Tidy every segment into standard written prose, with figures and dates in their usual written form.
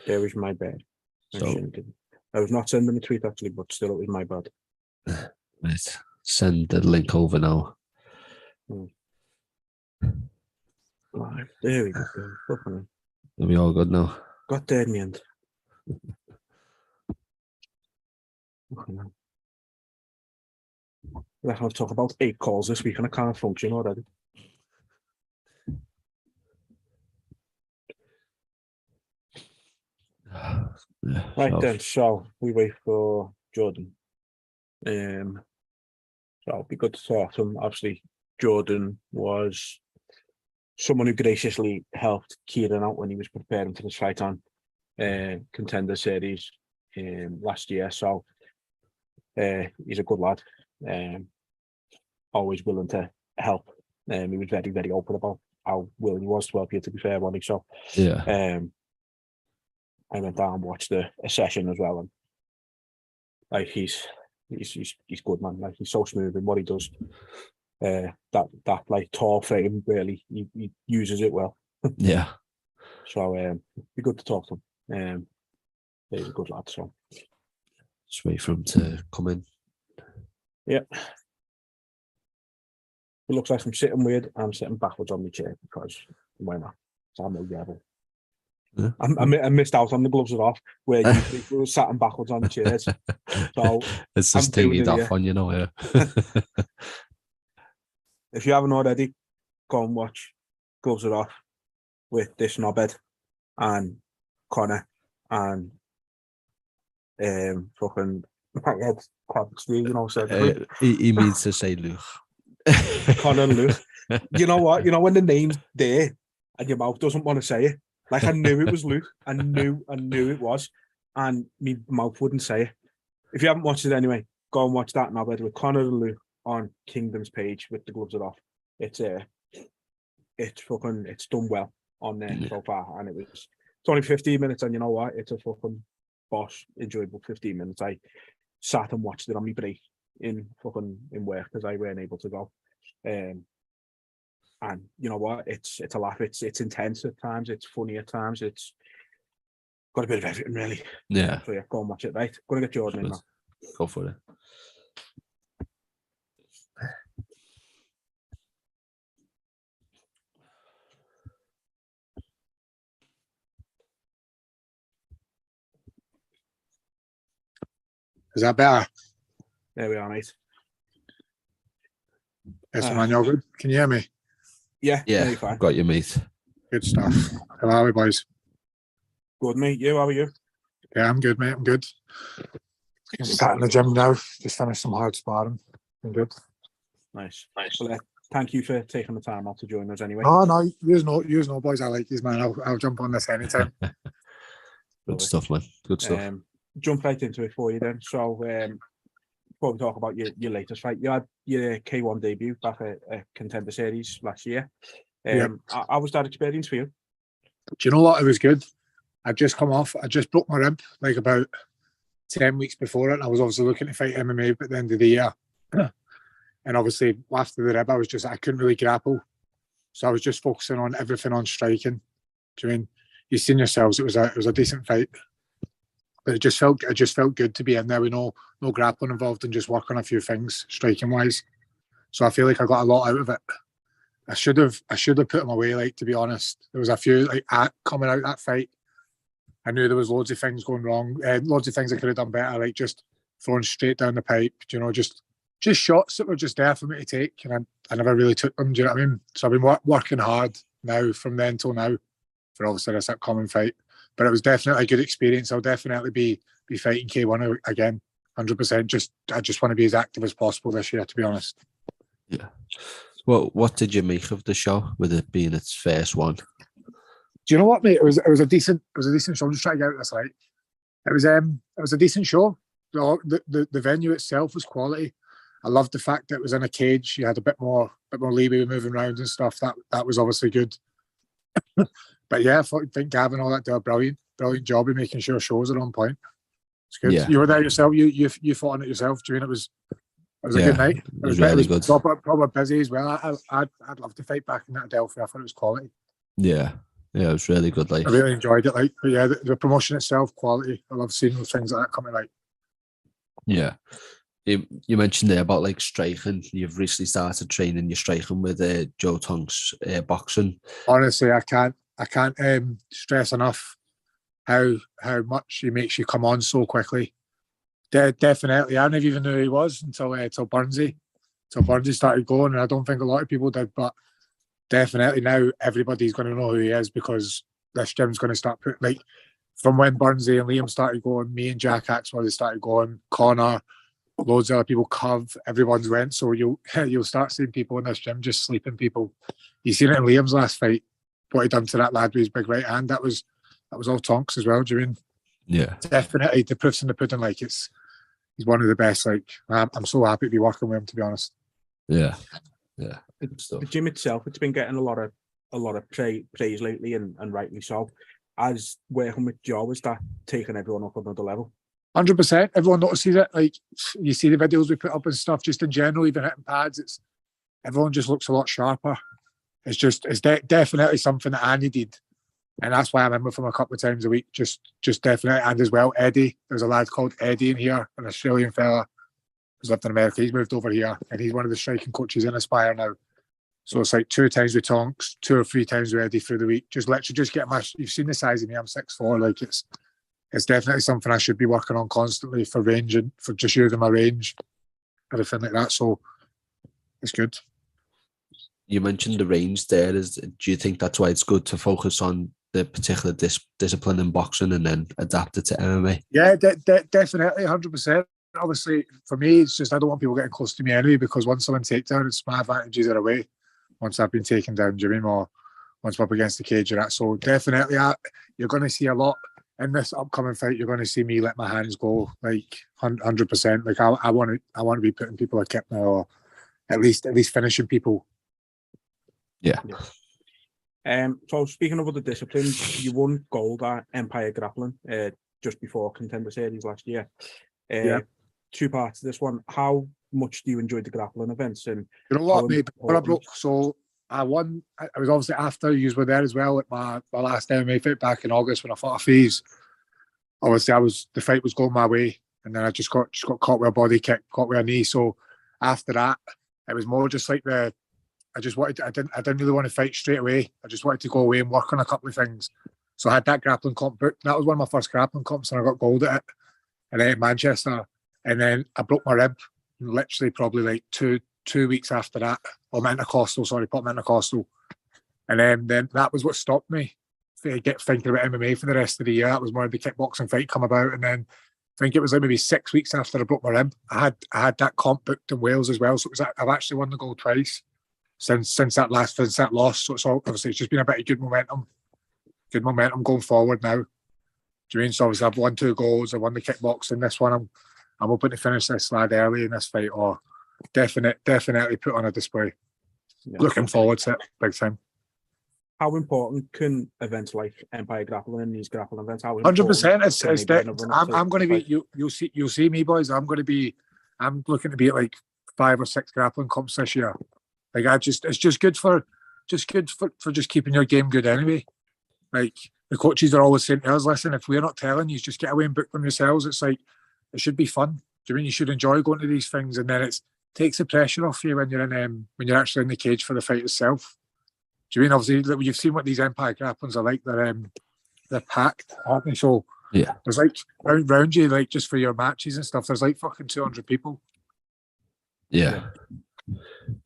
There was my bad. I was not sending a tweet actually, but still it was my bad. Right. Send the link over now. Right, there we go. Are we all good now? Got there in the end. We're going to talk about 8 calls this week and I can't function already. Right then, so we wait for Jordan. So it'll be good to talk to him. Obviously, Jordan was someone who graciously helped Kieran out when he was preparing for the fight on Contender Series last year. So he's a good lad. Always willing to help. He was very, very open about how willing he was to help you, to be fair, wasn't he? So yeah. I went down and watched a session as well, and like he's good, man. Like he's so smooth in what he does. That like tall frame, really, he uses it well. Yeah. So be good to talk to him. He's a good lad. So just wait for him to come in. Yeah. It looks like I'm sitting weird. I'm sitting backwards on my chair because why not? So I'm a rebel. Yeah. I missed out on the gloves are off where usually we were sat backwards on chairs. So it's just taking it off on, you know. Yeah. If you haven't already, go and watch Gloves Are Off with this knobhead and Connor and fucking you know. So he means to say Luke. Connor and Luke. You know what? You know when the name's there and your mouth doesn't want to say it. Like I knew it was Luke. I knew it was, and my mouth wouldn't say it. If you haven't watched it anyway, go and watch that knobhead with Connor and Luke on Kingdom's page with the Gloves Are Off. It's done well on there so far, and it's only 15 minutes, and you know what? It's a fucking boss, enjoyable 15 minutes. I sat and watched it on my break in work because I weren't able to go. And you know what? It's a laugh. It's intense at times. It's funny at times. It's got a bit of everything, really. Yeah. So yeah, go and watch it. Right, gonna get Jordan in now. Go for it. Is that better? There we are, mate. Yes, man, you're good. Can you hear me? Yeah, I've got you, mate. Good stuff. How are we, boys? Good, mate. You, how are you? Yeah, I'm good, mate. I'm good. Starting the gym now. Just finished some hard sparring. I'm good. Nice. Well, thank you for taking the time out to join us anyway. Oh, no, you know, boys. I like these, man. I'll jump on this anytime. Good stuff, man. Good stuff. Jump right into it for you then. So, before we talk about your latest fight, you had your K1 debut back at Contender Series last year. How was that experience for you? Do you know what? It was good. I'd just come off. I just broke my rib like about 10 weeks before it. And I was obviously looking to fight MMA at the end of the year. And obviously, after the rib, I couldn't really grapple. So I was just focusing on everything on striking. Do you mean? You've seen yourselves. It was a decent fight. But it just felt good to be in there with no grappling involved and just work on a few things striking wise. So I feel like I got a lot out of it. I should have put him away, like, to be honest. There was a few coming out that fight. I knew there was loads of things going wrong, loads of things I could have done better, like just throwing straight down the pipe, you know, just shots that were just there for me to take, and I never really took them. Do you know what I mean? So I've been working hard now from then till now for obviously this upcoming fight. But it was definitely a good experience. I'll definitely be fighting K1 again, 100%. I just want to be as active as possible this year, to be honest. Yeah. Well, what did you make of the show, with it being its first one? Do you know what, mate? It was a decent show. I'm just trying to get out this light. It was a decent show. The venue itself was quality. I loved the fact that it was in a cage. You had a bit more leeway moving around and stuff. That was obviously good. But yeah, I think Gavin and all that did a brilliant job of making sure shows are on point. It's good. Yeah. You were there yourself. You fought on it yourself. Do you mean it was a good night? It was really good. Proper busy as well. I'd love to fight back in that Adelphi. I thought it was quality. Yeah. Yeah, it was really good. Like, I really enjoyed it. Like, but yeah, the promotion itself, quality. I love seeing things like that coming. Like, yeah. You mentioned there about like striking. You've recently started training your striking with Joe Tonk's boxing. honestly, I can't stress enough how much he makes you come on so quickly. Definitely, I never even knew who he was until Burnsy. Till Burnsy started going, and I don't think a lot of people did. But definitely now everybody's going to know who he is because this gym's going to start putting, like, from when Burnsy and Liam started going, me and Jack Axworthy started going, Connor, loads of other people, Cov, everyone's went. So you'll start seeing people in this gym just sleeping people. You seen it in Liam's last fight, what he done to that lad with his big right hand. That was all Tonks as well. Do you mean? Yeah, Definitely the proof's in the pudding. Like, he's one of the best. Like, I'm so happy to be working with him, to be honest. yeah. The gym itself, it's been getting a lot of praise lately, and rightly so. As working with Joe, is that taking everyone up another level? 100%. Everyone notices it. Like, you see the videos we put up and stuff. Just in general, even hitting pads, everyone just looks a lot sharper. It's definitely something that I needed, and that's why I'm in with him a couple of times a week. Just definitely, and as well, Eddie. There's a lad called Eddie in here, an Australian fella who's lived in America. He's moved over here, and he's one of the striking coaches in Aspire now. So it's like 2 times with Tonks, 2 or 3 times with Eddie through the week. Just literally get my. You've seen the size of me. I'm 6'4". Like, it's definitely something I should be working on constantly for range and for just using my range, everything like that. So it's good. You mentioned the range there. Do you think that's why it's good to focus on the particular discipline in boxing and then adapt it to MMA? Yeah, definitely, 100%. Obviously, for me, it's just I don't want people getting close to me anyway, because once I'm in takedown, it's my advantages are away. Once I've been taken down, do you mean, or once I'm up against the cage or that. So definitely, you're going to see a lot in this upcoming fight. You're going to see me let my hands go, like 100%. Like, I want to be putting people a kick now, or at least finishing people. Yeah. So speaking of other disciplines, you won gold at Empire Grappling just before Contender Series last year. Yeah. 2 parts to this one. How much do you enjoy the grappling events? And you know what, mate? Before I broke, so I won. I was obviously after you were there as well at my last MMA fight back in August when I fought a Fees. Obviously, the fight was going my way, and then I just got caught with a body kick, caught with a knee. So after that, it was more just like I didn't really want to fight straight away. I just wanted to go away and work on a couple of things. So I had that grappling comp booked. That was one of my first grappling comps, and I got gold at it. And then at Manchester, and then I broke my rib. Literally, probably like two weeks after that, or metatarsal. Sorry, put metatarsal. And then that was what stopped me get thinking about MMA for the rest of the year. That was when the kickboxing fight come about, and then I think it was like maybe 6 weeks after I broke my rib. I had that comp booked in Wales as well. So I've actually won the gold twice since that loss. So it's obviously it's just been a bit of good momentum going forward now. Do you mean? So obviously I've won 2 golds. I won the kickboxing. This one I'm hoping to finish this lad early in this fight, or definitely put on a display. Yeah. Looking forward to it big time. How important can events like Empire Grappling and these grappling events? 100%. I'm going to be. You'll see me, boys. I'm looking to be at like 5 or 6 grappling comps this year. Like, it's just good for just keeping your game good anyway. Like, the coaches are always saying to us, listen, if we're not telling you, just get away and book them yourselves. It's like, it should be fun. Do you mean you should enjoy going to these things, and then it takes the pressure off you when you're actually in the cage for the fight itself. Do you mean, obviously you've seen what these Empire grapplings are like? They're packed, aren't they? So yeah, there's like around you, like just for your matches and stuff. There's like fucking 200 people. Yeah.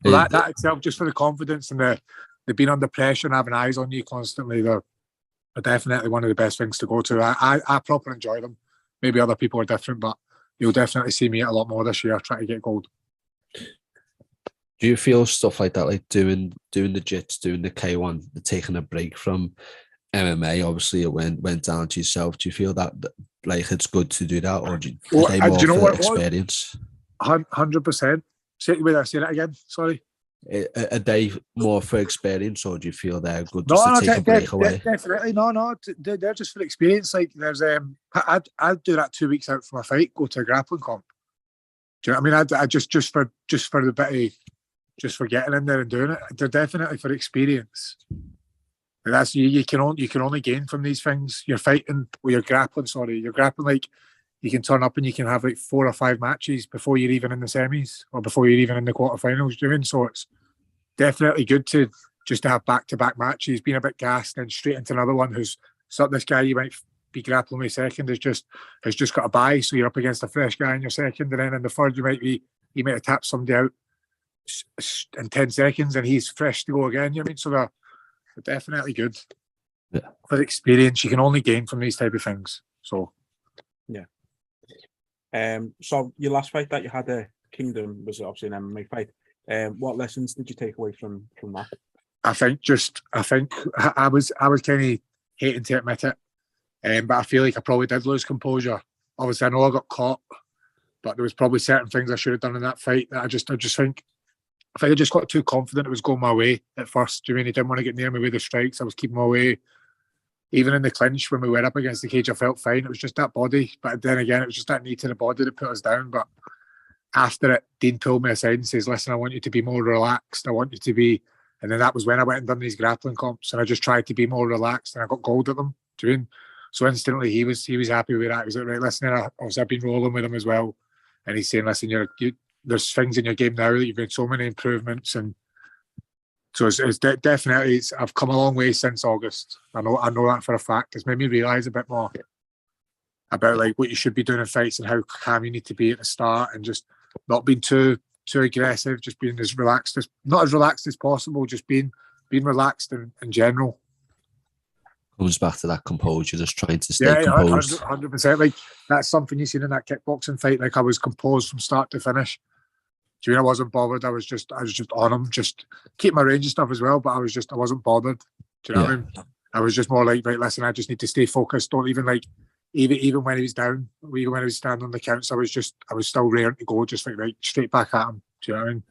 Well, that itself, just for the confidence and the being under pressure and having eyes on you constantly, they're definitely one of the best things to go to. I properly enjoy them. Maybe other people are different, but you'll definitely see me at a lot more this year trying to get gold. Do you feel stuff like that, like doing the jits, doing the K1, taking a break from MMA? Obviously, it went down to yourself. Do you feel that like it's good to do that, or do you know what experience? 100%. Say that again. Sorry. A day more for experience, or do you feel they're good just to take a break away? Definitely, no. They're just for experience. Like, there's I'd do that 2 weeks out from a fight, go to a grappling comp. Do you know what I mean? I just for the bit of, just for getting in there and doing it. They're definitely for experience. And that's you can only gain from these things. You're fighting, or you're grappling. Sorry, you're grappling like you can turn up and you can have like 4 or 5 matches before you're even in the semis or before you're even in the quarterfinals. Doing so, it's definitely good to just to have back-to-back matches. Being a bit gassed and straight into another one who's so this guy you might be grappling with second has just got a bye, so you're up against a fresh guy in your second, and then in the third you might have tapped somebody out in 10 seconds and he's fresh to go again. You know what I mean? So they're definitely good. Yeah. For experience, you can only gain from these type of things. So yeah. So your last fight that you had at Kingdom was obviously an MMA fight. What lessons did you take away from that? I think I was kind of hating to admit it, but I feel like I probably did lose composure. Obviously, I know I got caught, but there was probably certain things I should have done in that fight that I just think I just got too confident it was going my way at first. Do you mean he didn't want to get near me with the strikes? I was keeping my way. Even in the clinch when we went up against the cage, I felt fine. It was just that body, but then again, it was just that knee to the body that put us down. But after it, Dean pulled me aside and says, "Listen, I want you to be more relaxed. I want you to be." And then that was when I went and done these grappling comps, and I just tried to be more relaxed, and I got gold at them. Do you mean? So instantly he was happy with that. He was like, "Right, listen, obviously I've been rolling with him as well," and he's saying, "Listen, there's things in your game now that you've made so many improvements," and so it's definitely I've come a long way since August. I know that for a fact. It's made me realise a bit more about like what you should be doing in fights and how calm you need to be at the start, and just not being too aggressive, just being as relaxed as possible, just being relaxed in general. Comes back to that composure, just trying to stay composed. 100%. Like that's something you seen in that kickboxing fight. Like I was composed from start to finish. Do you mean I wasn't bothered? I was just on him, just keep my range and stuff as well. But I wasn't bothered. Do you know what I mean? I was just more like, right, listen, I just need to stay focused. Don't even like, even when he was down, even when he was standing on the counts, I was still raring to go, just like right straight back at him. Do you know what I mean?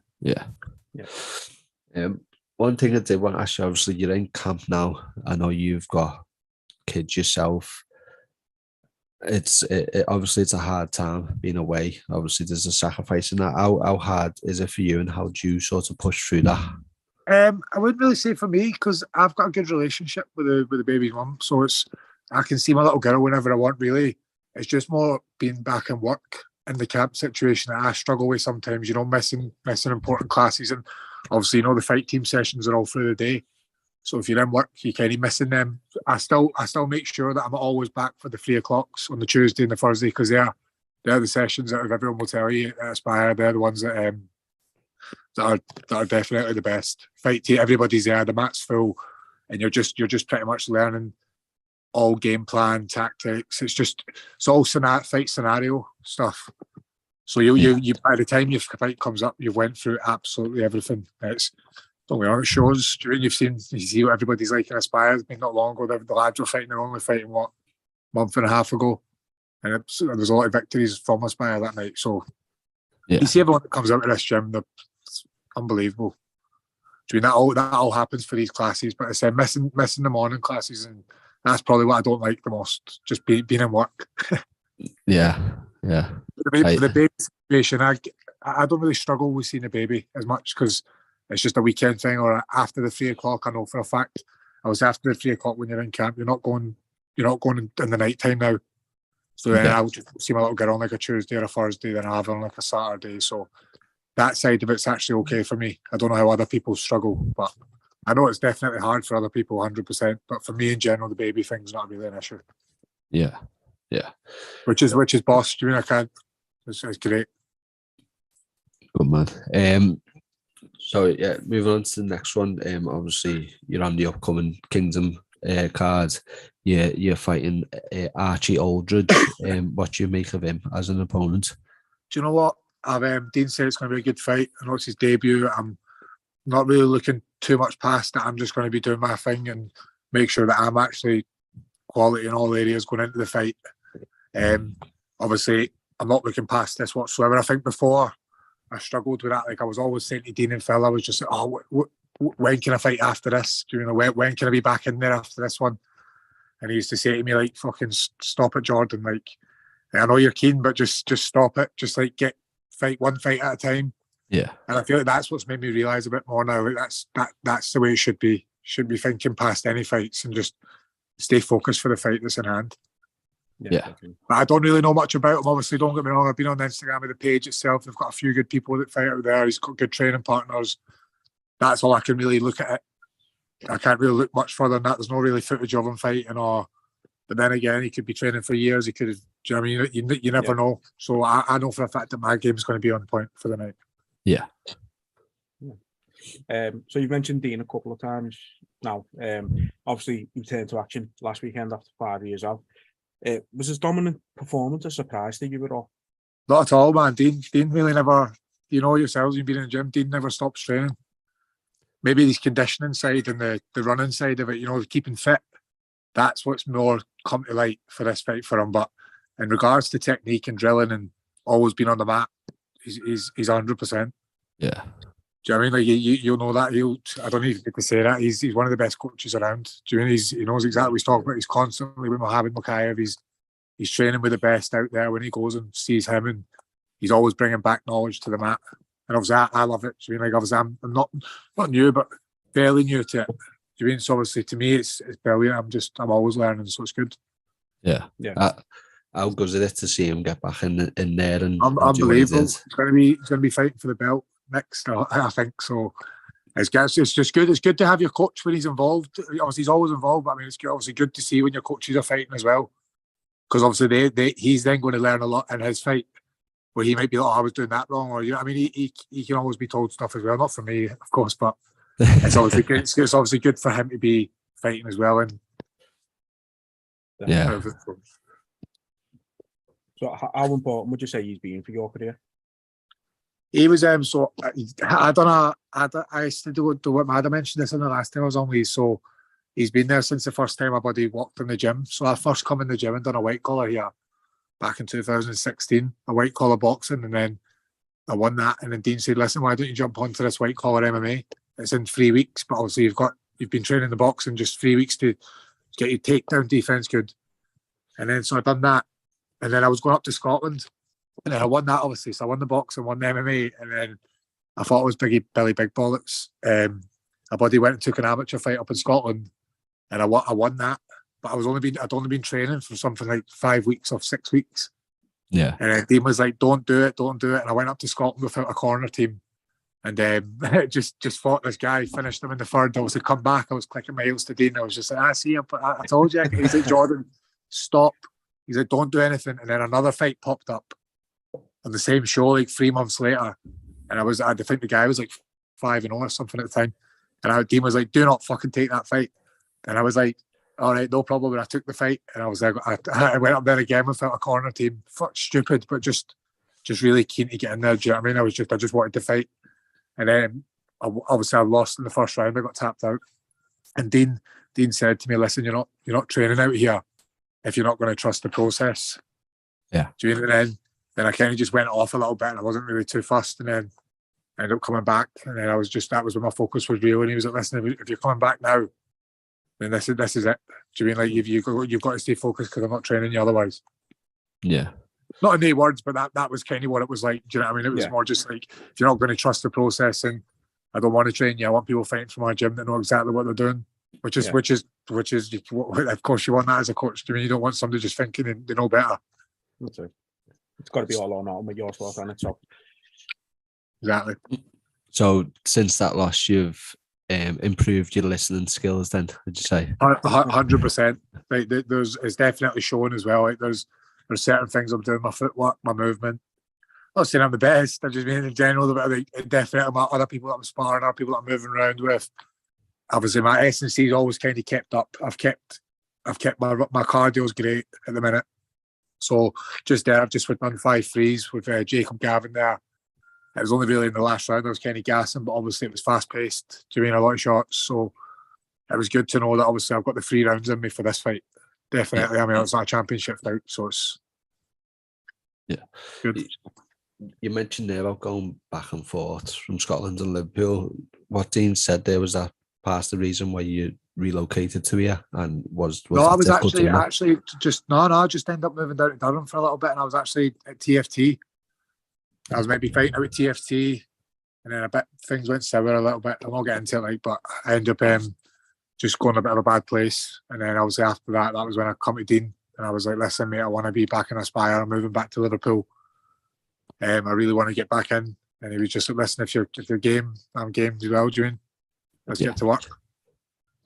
Yeah. One thing I did want to ask you, obviously you're in camp now. I know you've got kids yourself. Obviously it's a hard time being away. Obviously there's a sacrifice in that. How hard is it for you, and how do you sort of push through that? I wouldn't really say for me, because I've got a good relationship with the baby's mum, so I can see my little girl whenever I want. Really, it's just more being back in work in the camp situation that I struggle with sometimes. You know, missing important classes, and obviously the fight team sessions are all through the day. So if you're in work, you're kind of missing them. I still make sure that I'm always back for the 3 o'clocks on the Tuesday and the Thursday, because they're the sessions that everyone will tell you at Aspire. They're the ones that are definitely the best. Fight team, everybody's there. The mat's full, and you're just pretty much learning all game plan tactics. It's all fight scenario stuff. So you by the time your fight comes up, you've went through absolutely everything. Don't get me wrong, it shows. You see what everybody's like in Aspire. It's been not long ago. The lads were fighting. They're only fighting a month and a half ago, and there's a lot of victories from Aspire that night. So you see everyone that comes out of this gym, they're unbelievable. Do you mean that all happens for these classes? But I said missing the morning classes, and that's probably what I don't like the most. Just being in work. Yeah. For the baby situation, I don't really struggle with seeing a baby as much, because it's just a weekend thing, or after the 3 o'clock. I know for a fact I was after the 3 o'clock when you're in camp. You're not going in the night time now. So then I'll just see my little girl on like a Tuesday or a Thursday, then I'll have her on like a Saturday. So that side of it's actually okay for me. I don't know how other people struggle, but I know it's definitely hard for other people, 100%. But for me in general, the baby thing's not really an issue. Yeah. Which is boss. Do you mean I can't? It's great. Good man. So yeah, moving on to the next one. Obviously you're on the upcoming Kingdom card. You're fighting Archie Oldridge. What do you make of him as an opponent? Do you know what? Dean said it's going to be a good fight. I know it's his debut. I'm not really looking too much past that. I'm just going to be doing my thing and make sure that I'm actually quality in all areas going into the fight. Obviously, I'm not looking past this whatsoever. I think before I struggled with that. Like I was always saying to Dean and Phil, I was just like, when can I fight after this? Do you know, when can I be back in there after this one? And he used to say to me, like, fucking stop it, Jordan. Like, I know you're keen, but just stop it. Just like fight one fight at a time. Yeah. And I feel like that's what's made me realise a bit more now. Like that's the way it should be. shouldn't be thinking past any fights and just stay focused for the fight that's in hand. Yeah. But I don't really know much about him. Obviously, don't get me wrong. I've been on the Instagram of the page itself. They've got a few good people that fight out there. He's got good training partners. That's all I can really look at it. I can't really look much further than that. There's no really footage of him fighting or. But then again, he could be training for years. He could have. Do you know what I mean? You never know. So I know for a fact that my game's going to be on point for the night. Yeah. So you've mentioned Dean a couple of times now. Obviously, he returned to action last weekend after 5 years out. Was his dominant performance a surprise to you at all? Not at all, man. Dean really never. You know yourselves, you've been in the gym. Dean never stops training. Maybe his conditioning side and the running side of it, keeping fit. That's what's more come to light for this fight for him. But in regards to technique and drilling and always being on the mat, he's 100%. Yeah. Do you know what I mean? Like you'll know that. I don't even get to say that. He's one of the best coaches around. Do you know what I mean? He knows exactly what he's talking about. He's constantly with Mohamed Mukayev. He's training with the best out there when he goes and sees him, and he's always bringing back knowledge to the mat. And obviously, I love it. Do you know what I mean? Like obviously, I'm not new, but fairly new to it. Do you mean? So obviously, to me, it's brilliant. I'm always learning, so it's good. Yeah. How good is it to see him get back in there and unbelievable? He's going to be fighting for the belt next, I think. So it's just good. It's good to have your coach when he's involved. Obviously, he's always involved, but I mean, it's obviously good to see when your coaches are fighting as well, because obviously he's then going to learn a lot in his fight, where he might be like, I was doing that wrong, or I mean, he can always be told stuff as well. Not for me, of course, but it's obviously good. It's obviously good for him to be fighting as well. And yeah. So how important would you say he's been for your career? He was so I don't know. I used to do what Mad mentioned this in the last time I was on with. So he's been there since the first time my buddy walked in the gym. So I first come in the gym and done a white collar here back in 2016, a white collar boxing, and then I won that. And then Dean said, "Listen, why don't you jump onto this white collar MMA? It's in 3 weeks, but obviously you've been training the boxing just 3 weeks to get your takedown defense good." And then so I done that, and then I was going up to Scotland. And then I won that, obviously. So I won the boxing, won the MMA, and then I thought it was Billy Big Bollocks. A buddy went and took an amateur fight up in Scotland, and I won that. But I'd only been training for something like 5 weeks or 6 weeks. Yeah. And Dean was like, "Don't do it." And I went up to Scotland without a corner team, and just fought this guy, finished him in the third. I was to come back. I was clicking my heels to Dean. I was just like, "I see him, but I told you." He's like, "Jordan, stop." He's like, "Don't do anything." And then another fight popped up on the same show like 3 months later, and I think the guy was like 5-0 or something at the time, and Dean was like, "Do not fucking take that fight." And I was like, "All right, no problem." And I took the fight, and I was like, I went up there again without a corner team. Fuck, stupid, but just really keen to get in there. Do you know what I mean? I just wanted to fight, and then obviously I lost in the first round. I got tapped out, and Dean said to me, "Listen, you're not training out here if you're not going to trust the process." Yeah. Do you know? And then I kind of just went off a little bit, and I wasn't really too fussed, and then I ended up coming back, and then that was where my focus was real. And he was like, "Listen, if you're coming back now, then this is it." Do you mean like you've got to stay focused because I'm not training you otherwise? Yeah. Not in any words, but that was kind of what it was like. Do you know what I mean? It was more just like, if you're not going to trust the process, and I don't want to train you. I want people fighting for my gym that know exactly what they're doing. Which is of course you want that as a coach. Do you mean you don't want somebody just thinking they know better? That's it. It's got to be all or nothing with your sport, and it's up. Exactly. So since that loss, you've improved your listening skills. Then, would you say? 100%. Like it's definitely showing as well. Like there's certain things I'm doing, my footwork, my movement. I'm not saying I'm the best. I just mean in general, like definitely my other people that I'm sparring, other people that I'm moving around with. Obviously, my S&C's always kind of kept up. I've kept my cardio's great at the minute. So just there, I've just done 5 threes with Jacob Gavin there. It was only really in the last round I was kind of gassing, but obviously it was fast paced. Do you mean a lot of shots? So it was good to know that obviously I've got the 3 rounds in me for this fight. Definitely. I mean, it's not a championship fight, so it's good. You mentioned there about going back and forth from Scotland and Liverpool. What Dean said there was that part of the reason why you relocated to here, and was no, I was actually just ended up moving down to Durham for a little bit, and I was actually at TFT. I was maybe fighting out at TFT, and then a bit things went sour a little bit. I won't get into it, but I ended up just going a bit of a bad place. And then obviously after that was when I come to Dean, and I was like, listen, mate, I want to be back in Aspire. I'm moving back to Liverpool. I really want to get back in. And he was just like, listen, if you're game, I'm game as well, June. Let's get to work.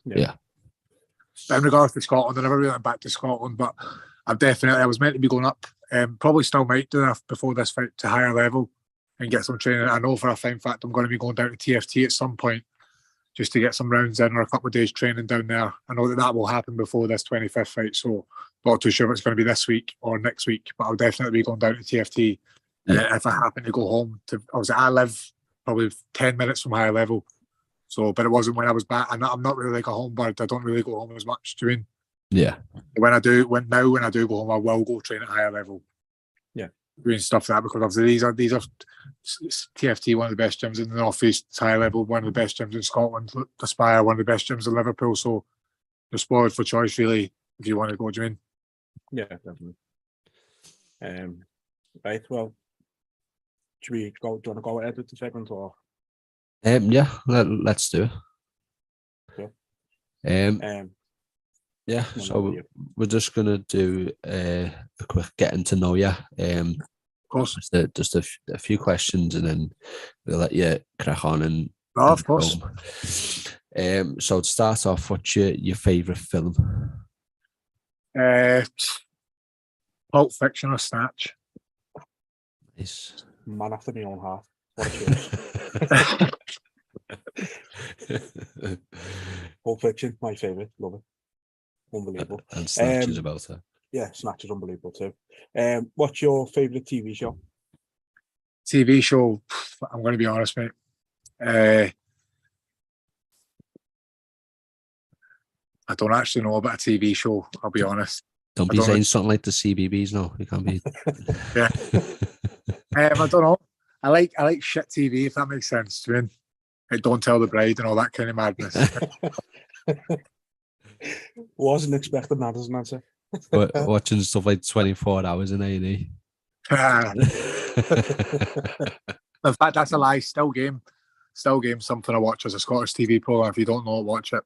Yeah. In regards to Scotland, I never really went back to Scotland, but I was meant to be going up. Probably still might do that before this fight to higher level and get some training. I know for a fact I'm going to be going down to TFT at some point just to get some rounds in or a couple of days training down there. I know that will happen before this 25th fight, so not too sure if it's going to be this week or next week, but I'll definitely be going down to TFT. If I happen to go home I live probably 10 minutes from higher level. So, but it wasn't when I was back. I'm not really like a home bird. I don't really go home as much doing. Yeah. When I do go home, I will go train at higher level. Yeah. Doing stuff like that, because obviously these are TFT, one of the best gyms in the North East, high level, one of the best gyms in Scotland, Aspire, one of the best gyms in Liverpool. So you're spoiled for choice, really, if you want to go join. Yeah, definitely. Right, well, do you want to go ahead with the segment or? Yeah, let's do it. Sure. Yeah, so we're just gonna do a quick getting to know you. Of course. Just a few questions, and then we'll let you crack on and. Of course. So to start off, what's your favourite film? Pulp Fiction or Snatch. Nice. Man after my own heart. What a choice. Pulp Fiction, my favourite. Love it. Unbelievable. And Snatch is about it. Yeah, Snatch is unbelievable too. What's your favourite TV show? TV show, I'm going to be honest, mate. I don't actually know about a TV show, I'll be honest. Don't be saying something like the CBBS, no. You can't be. Yeah. I don't know. I like shit TV, if that makes sense. Do you mean? Like Don't Tell the Bride and all that kind of madness. Wasn't expecting that as an answer. But watching stuff like 24 Hours in A&E. In fact, that's a lie. Still game, something I watch as a Scottish TV program. If you don't know it, watch it.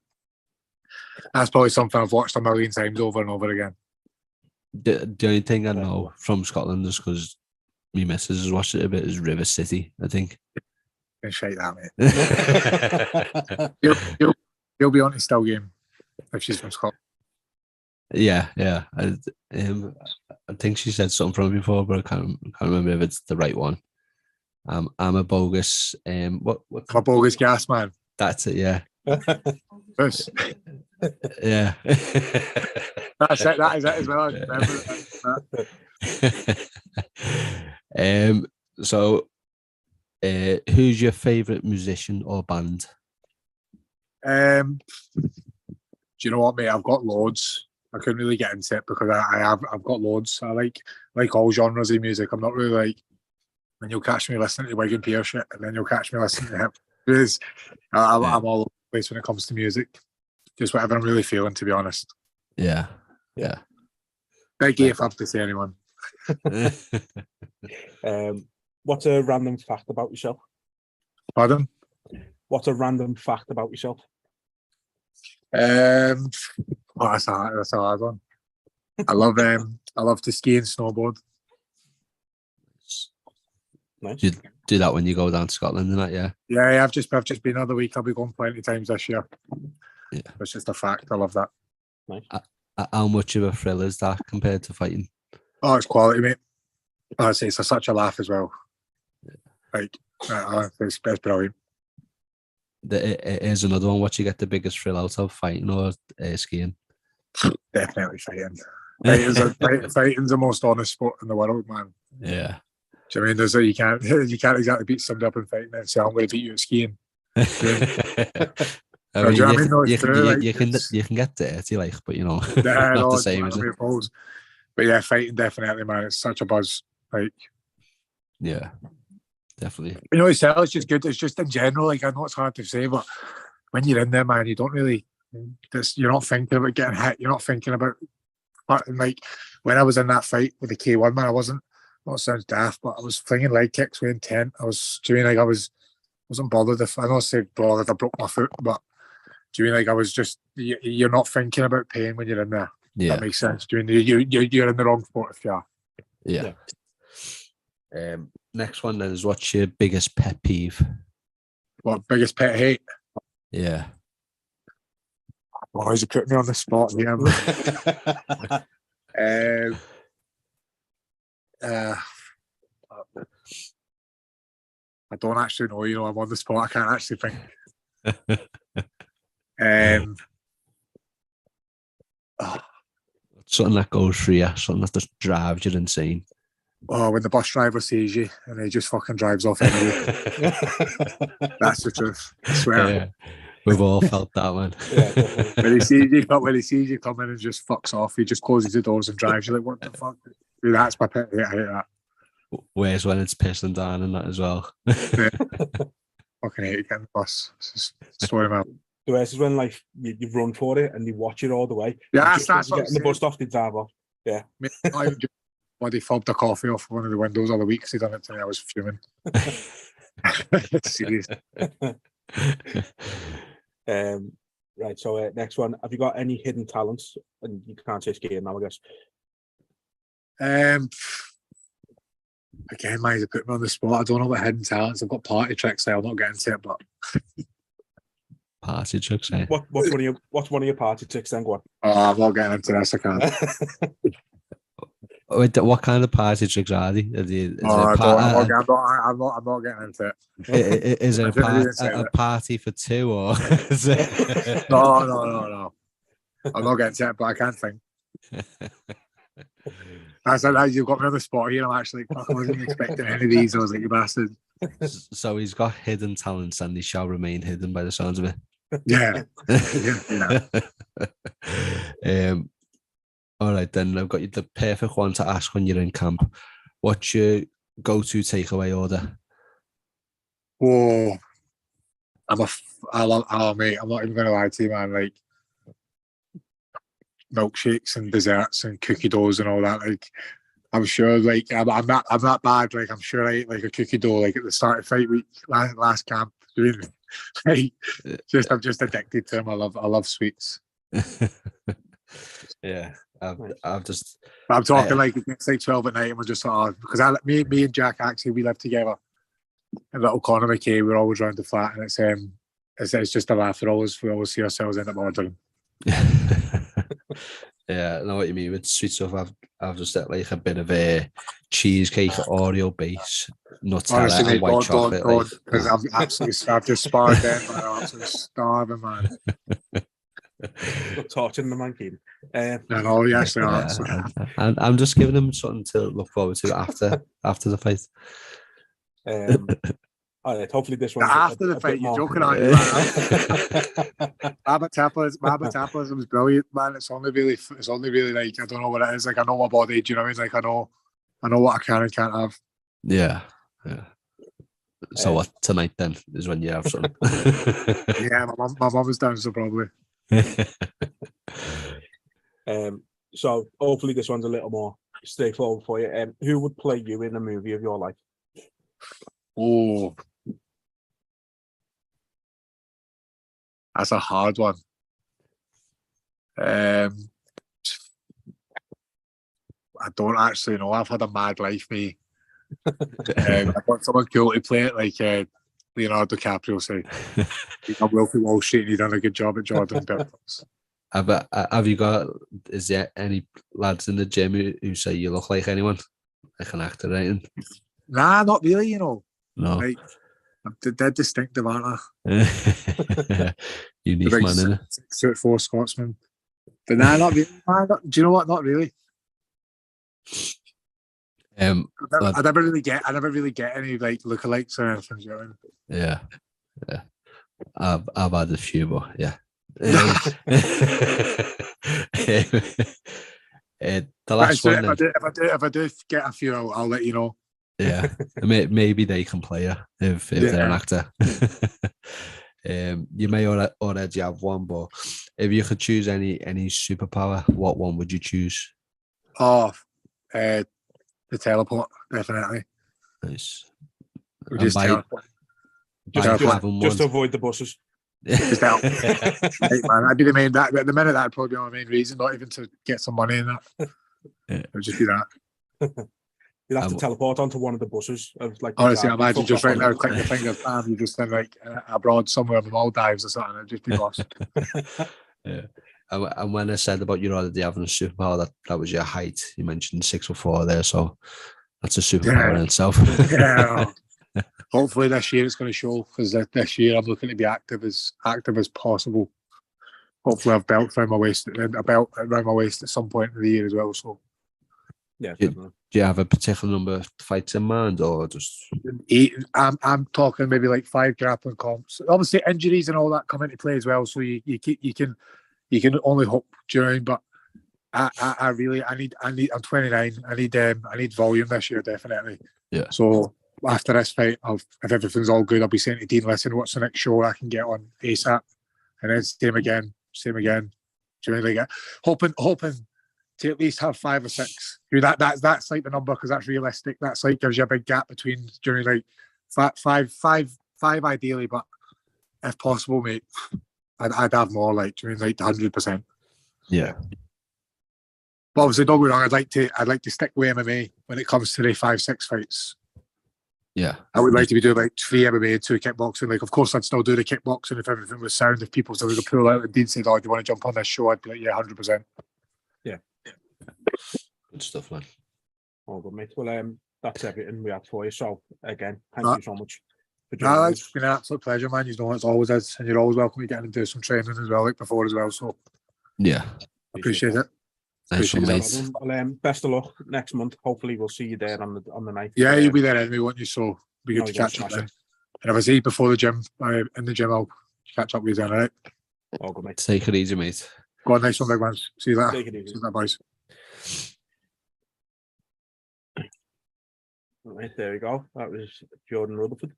That's probably something I've watched a million times over and over again. The only thing I know from Scotland is because me missus has watched it a bit is River City, I think. Shite that, mate. you'll be on to Still Game if she's from Scotland. Yeah. I think she said something from before, but I can't remember if it's the right one. I'm a bogus. What? I'm a bogus gas man. That's it. Yeah. Yes. Yeah. That's it. That is it as well. I remember. So, who's your favourite musician or band? Do you know what, mate? I've got loads. I couldn't really get into it because I've got loads. I like all genres of music. I'm not really like, when you'll catch me listening to Wig and Peer shit, and then you'll catch me listening to hip. I'm all over the place when it comes to music. Just whatever I'm really feeling, to be honest. Yeah. Big if I have to say anyone. What's a random fact about yourself? Pardon? What's a random fact about yourself? That's a hard one. I love to ski and snowboard. Nice. You do that when you go down to Scotland and that, yeah? Yeah, I've just been another week. I'll be going plenty of times this year. Yeah. It's just a fact. I love that. Nice. How much of a thrill is that compared to fighting? Oh, it's quality, mate. Honestly, it's such a laugh as well. Like, it's brilliant. Here's another one. What you get the biggest thrill out of, fighting or skiing? Definitely fighting. Fighting's the most honest sport in the world, man. Yeah. Do you know what I mean? You can't exactly beat somebody up in fighting and say, I'm going to beat you at skiing. You can get dirty, like, but you know, not the same, is it? But yeah, fighting definitely, man. It's such a buzz. Like, yeah, definitely. You know, it's just good. It's just in general. Like, I know it's hard to say, but when you're in there, man, you don't really. You're not thinking about getting hit. You're not thinking about. Like when I was in that fight with the K1, man, I wasn't. Not sounds daft, but I was flinging leg kicks with intent. I was doing like wasn't bothered if I don't say bothered. I broke my foot, but Do you mean like I was just you're not thinking about pain when you're in there? Yeah. That makes sense. Do you mean you're in the wrong sport if you are? Yeah. Next one then is, what's your biggest pet peeve? What biggest pet hate? Yeah. Boys, you put me on the spot here. I don't actually know. You know, I'm on the spot. I can't actually think. Something that goes through you, something that just drives you insane. Oh, when the bus driver sees you and he just fucking drives off anyway. That's the truth. I swear. Yeah. We've all felt that, man. Yeah, when he sees you coming and just fucks off, he just closes the doors and drives you. Like, what the fuck? Dude, that's my pet hate. I hate that. Where's when it's pissing down and that as well. Yeah. Fucking hate getting the bus. It's just sorry, man. The worst is when like you run for it and you watch it all the way. Yeah, that's what getting the bus off, they drive off. Yeah. I just bloody fobbed a coffee off one of the windows all the week because he done it to me. I was fuming. Serious. Right, so next one. Have you got any hidden talents? And you can't say skiing now, I guess. Again, man, you put me on the spot. I don't know about hidden talents. I've got party tricks there. I'll not get into it, but party tricks, eh? What's one of your party tricks then? Go on. Oh, I'm not getting into this. I can't. Wait, what kind of party tricks are they? I'm not getting into it. Is it a party for two or? Is it... No. I'm not getting into it, but I can't think. That's like, you've got me on the spot here. I'm actually, I wasn't expecting any of these. I was like, you bastard. So he's got hidden talents and they shall remain hidden by the sounds of it. Yeah. All right, then I've got you the perfect one to ask when you're in camp. What's your go-to takeaway order? Oh, mate, I'm not even going to lie to you, man. Like, milkshakes and desserts and cookie doughs and all that. Like, I'm sure, like, I'm not bad. Like, I'm sure I ate like a cookie dough like at the start of fight week last camp. Like, I'm just addicted to them. I love sweets. Yeah, I'm talking like it's like 12 at night, and we're just because me and Jack actually we live together in little corner of McKay. We're always around the flat, and it's just a laugh. We always see ourselves end up ordering. Yeah, I know what you mean with sweet stuff. I've just got like a bit of a cheesecake, Oreo base, Nutella, honestly, and white chocolate. Because I've just sparred then, man. I'm absolutely starving, man. Torching the monkey. No, yes, they are. And I'm just giving them something to look forward to after the fight. All right, hopefully this one. After the fight, you're joking, aren't you? My metabolism is brilliant, man. It's only really like I don't know what it is. Like I know my body. Do you know what I mean? Like I know what I can and can't have. Yeah. So what tonight then is when you have something? Yeah, my mum is down, so probably. So hopefully this one's a little more straightforward for you. Who would play you in a movie of your life? Oh, that's a hard one. I don't actually know. I've had a mad life, me. I want someone cool to play it, like Leonardo DiCaprio. Say, he's on Wolf of Wall Street, and he done a good job at Jordan. Have you got? Is there any lads in the gym who say you look like anyone, like an actor, right? Nah, not really. You know, no. Like, they're distinctive, aren't I? Unique man, innit? 6'4" Scotsman. But nah, not really. Do you know what? Not really. I never really get any like lookalikes or anything. You know what I mean? Yeah. I've had a few, but yeah. The last one. If I do get a few, I'll let you know. Yeah, maybe they can play you if they're an actor. You may already have one, but if you could choose any superpower, what one would you choose? Oh, the teleport, definitely. Nice. Just to avoid the buses. Just to help. Right, man, that'd be the main. That at the minute, that'd probably be my main reason, not even to get some money in that. It would just be that. You'd have to teleport onto one of the buses. Of, like, Honestly, I imagine just right now, click your fingers, bam, you're just in like abroad somewhere in the Maldives or something. It'd just be boss. Yeah. And when I said about you already having a superpower, that was your height. You mentioned 6'4" there, so that's a superpower in itself. Yeah. Hopefully this year it's going to show, because this year I'm looking to be active as possible. Hopefully I've belt around my waist, a belt around my waist at some point in the year as well. So yeah, do you have a particular number of fights in mind, or just 8? I'm talking maybe like 5 grappling comps. Obviously injuries and all that come into play as well. So you can only hope. Do you know what I mean? But I really need. I'm 29. I need volume this year, definitely. Yeah. So after this fight, if everything's all good, I'll be saying to Dean, listen, what's the next show I can get on ASAP? And then same again. Do you know what I mean? Like, hoping to at least have 5 or 6. That's like the number, because that's realistic. That's like gives you a big gap between during like five ideally, but if possible, mate, I'd have more, like, do you mean like 100%? Yeah. But obviously, don't get me wrong, I'd like to stick with MMA when it comes to the 5-6 fights. Yeah. I would like to be doing like 3 MMA and 2 kickboxing. Like, of course, I'd still do the kickboxing if everything was sound. If people started to pull out and Dean said, "Oh, do you want to jump on this show?" I'd be like, "Yeah, 100%." Yeah. Good stuff, man. All good, mate. Well, that's everything we had for you. So again, thank you so much for joining No, us. it's been an absolute pleasure, man. You know, it's always is, and you're always welcome to get in and do some training as well, like before as well. So Yeah. appreciate it. Nice one, Appreciate mate. Well, best of luck next month. Hopefully, we'll see you there on the night. Yeah, you'll be there anyway, won't you? So be good to catch up then. And if I see you before the gym, in the gym, I'll catch up with you then, all right? All good, mate. Take it easy, mate. Go on, nice one, big man. See you later. Take it easy. See you later, boys. Right, there we go. That was Jordan Rutherford.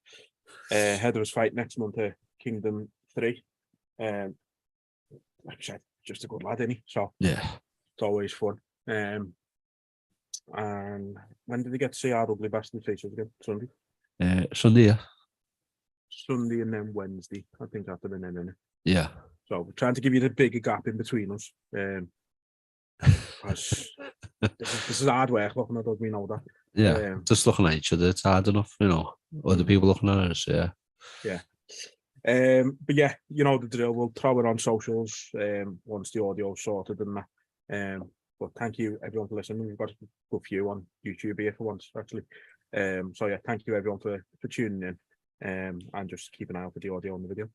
Head of his fight next month, Kingdom 3. Like I said, just a good lad, isn't he? So yeah, it's always fun. And when did he get to see our ugly bastard faces again? Sunday? Sunday, yeah. Sunday and then Wednesday. I think after the then. Yeah. So we're trying to give you the bigger gap in between us. This is hard work, looking at us, we know that. Yeah, just looking at each other, it's hard enough, you know. Other people looking at us, yeah. Yeah. But yeah, you know the drill. We'll throw it on socials once the audio's sorted and that. But thank you everyone for listening. We've got a good few on YouTube here for once, actually. So yeah, thank you everyone for tuning in. And just keep an eye out for the audio on the video.